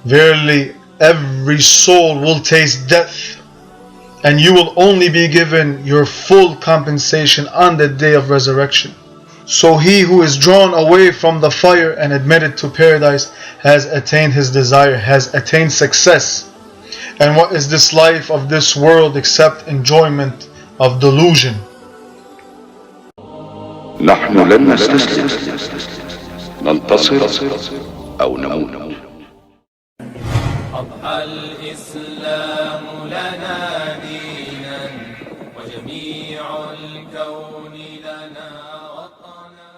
Verily, every soul will taste death, and you will only be given your full compensation on the day of resurrection. So he who is drawn away from the fire and admitted to paradise has attained his desire, has attained success. And what is this life of this world except enjoyment of delusion? نحن لن نستسلم، ننتصر أو نموت. أضحى الإسلام لنا دينا وجميع الكون لنا وطنا.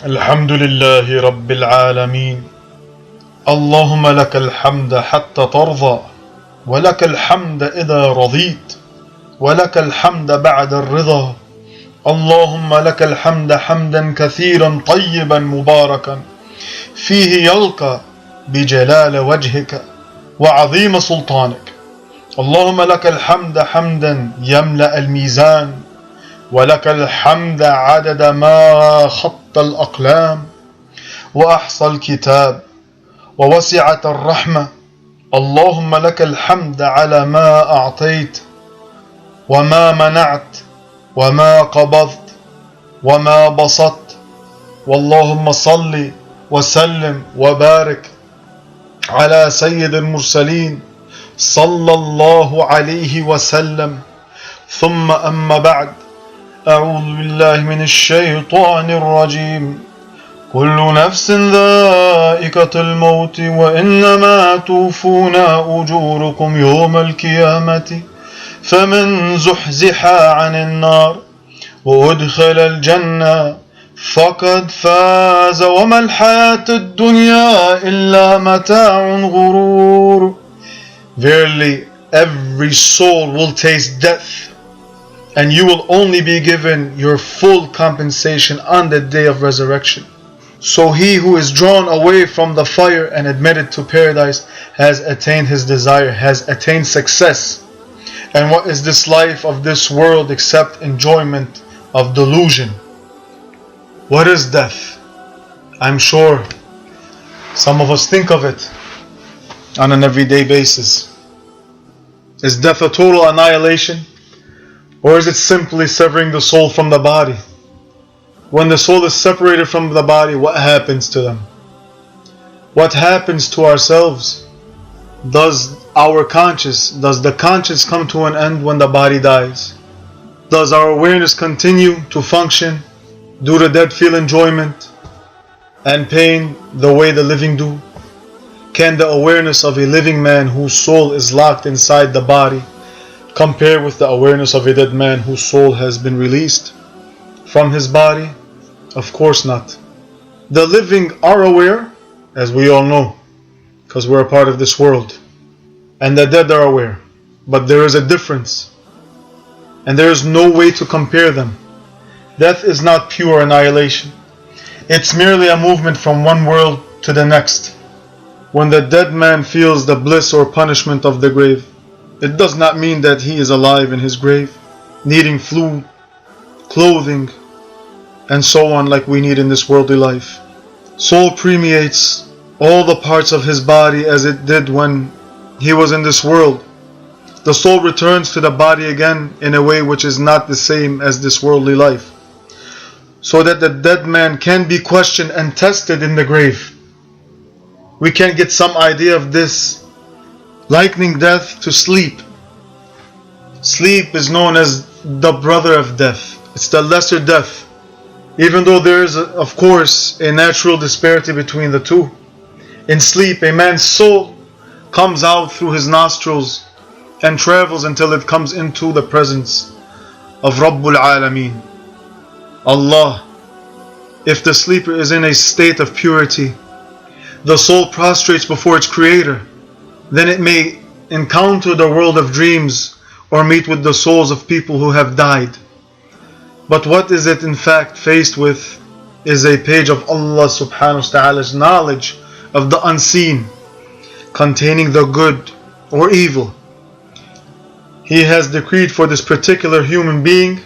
الحمد لله رب العالمين. اللهم لك الحمد حتى ترضى، ولك الحمد إذا رضيت، ولك الحمد بعد الرضا. اللهم لك الحمد حمدا كثيرا طيبا مباركا فيه يلقى بجلال وجهك وعظيم سلطانك. اللهم لك الحمد حمدا يملأ الميزان، ولك الحمد عدد ما خط الأقلام وأحصى الكتاب ووسعت الرحمة. اللهم لك الحمد على ما أعطيت وما منعت وما قبضت وما بسطت. واللهم صل وسلم وبارك على سيد المرسلين صلى الله عليه وسلم. ثم أما بعد، أعوذ بالله من الشيطان الرجيم. كل نفس ذائقة الموت وإنما توفون أجوركم يوم القيامة فمن زحزح عن النار وأدخل الجنة فقد فاز وما الحياة الدنيا إلا متاع غرور. Verily, every soul will taste death, and you will only be given your full compensation on the day of resurrection. So he who is drawn away from the fire and admitted to paradise has attained his desire, has attained success. And what is this life of this world except enjoyment of delusion? What is death? I'm sure some of us think of it on an everyday basis. Is death a total annihilation? Or is it simply severing the soul from the body? When the soul is separated from the body, what happens to them? What happens to ourselves? Does the conscience come to an end when the body dies? Does our awareness continue to function? Do the dead feel enjoyment and pain the way the living do? Can the awareness of a living man whose soul is locked inside the body compare with the awareness of a dead man whose soul has been released from his body? Of course not. The living are aware, as we all know, because we're a part of this world. And the dead are aware. But there is a difference. And there is no way to compare them. Death is not pure annihilation. It's merely a movement from one world to the next. When the dead man feels the bliss or punishment of the grave, it does not mean that he is alive in his grave, needing food, clothing, and so on like we need in this worldly life. Soul permeates all the parts of his body as it did when he was in this world. The soul returns to the body again in a way which is not the same as this worldly life, so that the dead man can be questioned and tested in the grave. We can get some idea of this, likening death to sleep. Sleep is known as the brother of death. It's the lesser death, even though there is, of course, a natural disparity between the two. In sleep, a man's soul comes out through his nostrils and travels until it comes into the presence of Rabbul Alameen, Allah. If the sleeper is in a state of purity, the soul prostrates before its creator. Then it may encounter the world of dreams or meet with the souls of people who have died. But what is it in fact faced with is a page of Allah subhanahu wa ta'ala's knowledge of the unseen, containing the good or evil. He has decreed for this particular human being,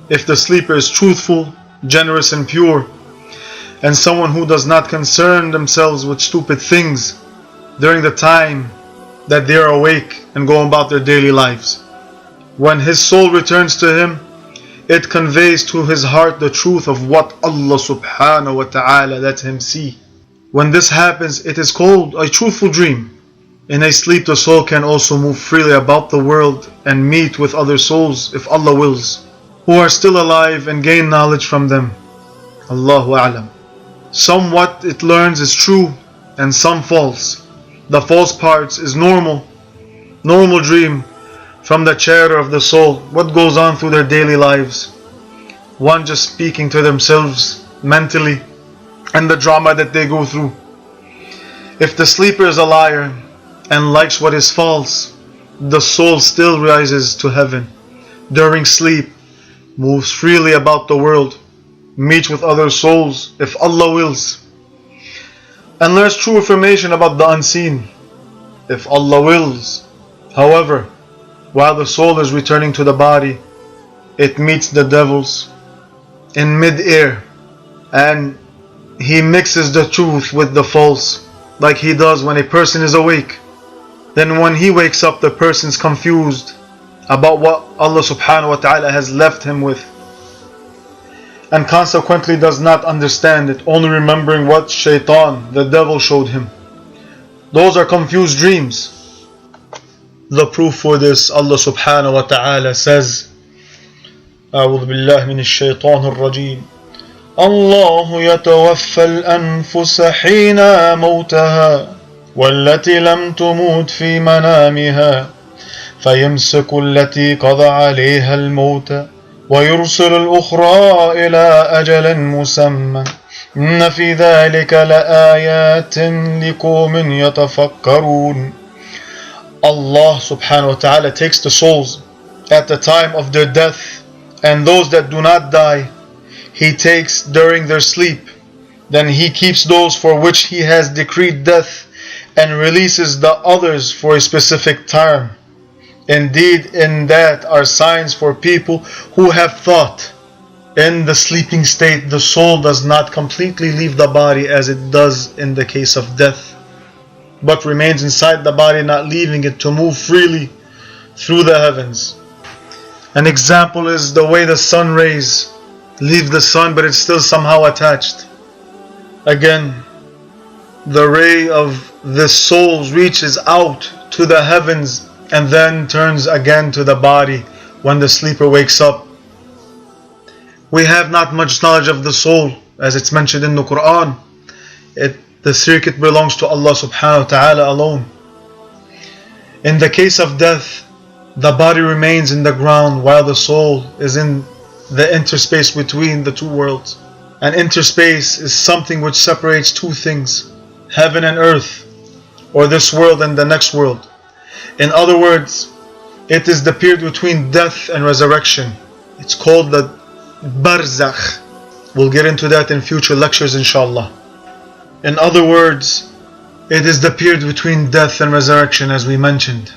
if the sleeper is truthful, generous and pure, and someone who does not concern themselves with stupid things during the time that they are awake and go about their daily lives. When his soul returns to him, it conveys to his heart the truth of what Allah subhanahu wa ta'ala let him see. When this happens, it is called a truthful dream. In a sleep, the soul can also move freely about the world and meet with other souls, if Allah wills, who are still alive, and gain knowledge from them. Allahu A'lam. Some what it learns is true and some false. The false parts is normal dream from the chatter of the soul, what goes on through their daily lives. One just speaking to themselves mentally, and the drama that they go through. If the sleeper is a liar and likes what is false, the soul still rises to heaven during sleep, moves freely about the world, meets with other souls if Allah wills, and learns true information about the unseen if Allah wills. However, while the soul is returning to the body, it meets the devils in mid-air, and he mixes the truth with the false, like he does when a person is awake. Then when he wakes up, the person is confused about what Allah subhanahu wa ta'ala has left him with, and consequently does not understand it, only remembering what shaitan, the devil, showed him. Those are confused dreams. The proof for this, Allah subhanahu wa ta'ala says, أعوذ بالله من الشيطان الرجيم الله يتوفى الأنفس حين موتها والتي لم تموت في منامها فيمسك التي قضى عليها الموت ويرسل الأخرى إلى أجل مسمى إن في ذلك لآيات لقوم يتفكرون. Allah subhanahu wa ta'ala takes the souls at the time of their death, and those that do not die He takes during their sleep. Then He keeps those for which He has decreed death and releases the others for a specific time. Indeed, in that are signs for people who have thought. In the sleeping state, the soul does not completely leave the body as it does in the case of death, but remains inside the body, not leaving it to move freely through the heavens. An example is the way the sun rays leave the sun, but it's still somehow attached. Again, the ray of the soul reaches out to the heavens and then turns again to the body when the sleeper wakes up. We have not much knowledge of the soul, as it's mentioned in the Quran. The circuit belongs to Allah subhanahu wa ta'ala alone. In the case of death, the body remains in the ground while the soul is in the interspace between the two worlds. And interspace is something which separates two things, heaven and earth, or this world and the next world. In other words, it is the period between death and resurrection. It's called the barzakh. We'll get into that in future lectures, inshallah. In other words, it is the period between death and resurrection, as we mentioned.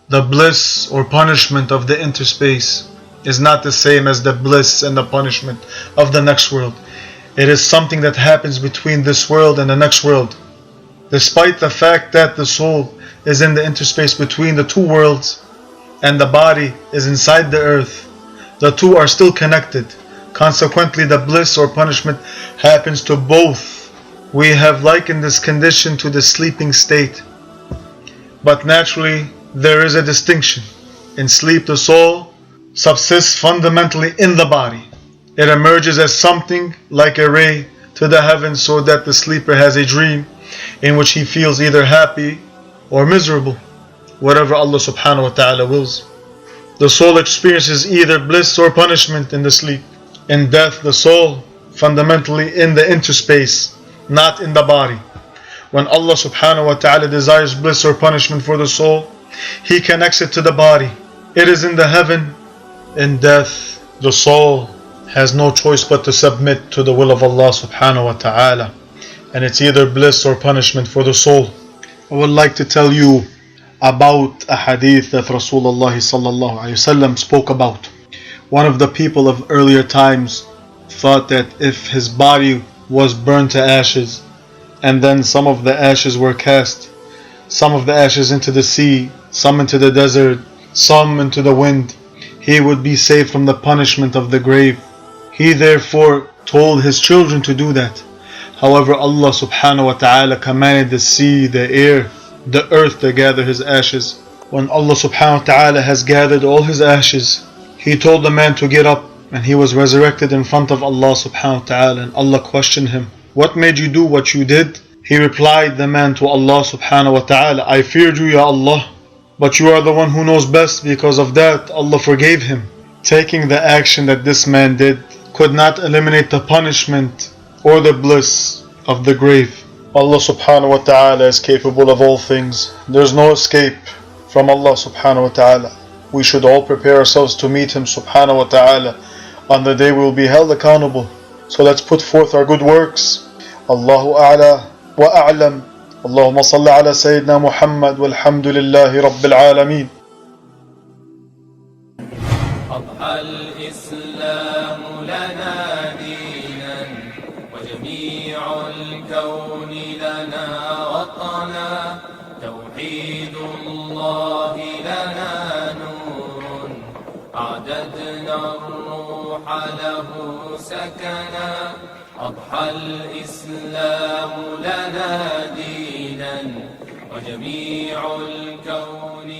The bliss or punishment of the interspace is not the same as the bliss and the punishment of the next world. It is something that happens between this world and the next world. Despite the fact that the soul is in the interspace between the two worlds and the body is inside the earth, the two are still connected. Consequently, the bliss or punishment happens to both. We have likened this condition to the sleeping state. But naturally, there is a distinction. In sleep, the soul subsists fundamentally in the body. It emerges as something like a ray to the heavens, so that the sleeper has a dream in which he feels either happy or miserable, whatever Allah subhanahu wa ta'ala wills. The soul experiences either bliss or punishment in the sleep. In death, the soul fundamentally in the interspace, not in the body. When Allah subhanahu wa ta'ala desires bliss or punishment for the soul, He connects it to the body. It is in the heaven. In death, the soul has no choice but to submit to the will of Allah subhanahu wa ta'ala, and it's either bliss or punishment for the soul. I would like to tell you about a hadith that Rasulullah sallallahu alaihi wasallam spoke about. One of the people of earlier times thought that if his body was burned to ashes, and then some of the ashes were cast, some of the ashes into the sea, some into the desert, some into the wind, he would be saved from the punishment of the grave. He therefore told his children to do that. However, Allah subhanahu wa ta'ala commanded the sea, the air, the earth to gather his ashes. When Allah subhanahu wa ta'ala has gathered all his ashes, he told the man to get up, and he was resurrected in front of Allah subhanahu wa ta'ala, and Allah questioned him, "What made you do what you did?" He replied, the man, to Allah subhanahu wa ta'ala, "I feared you, Ya Allah, but you are the one who knows best." Because of that, Allah forgave him. Taking the action that this man did could not eliminate the punishment or the bliss of the grave. Allah subhanahu wa ta'ala is capable of all things. There's no escape from Allah subhanahu wa ta'ala. We should all prepare ourselves to meet Him subhanahu wa ta'ala on the day we will be held accountable. So let's put forth our good works. Allahu a'la wa a'lam. Allahumma salli ala Sayyidina Muhammad walhamdulillahi rabbil alameen. أضحى الإسلام لنا دينا وجميع الكون لنا وطنا توحيد الله لنا نور أعددنا الروح له سكنا أضحى الإسلام لنا دينا وجميع الكون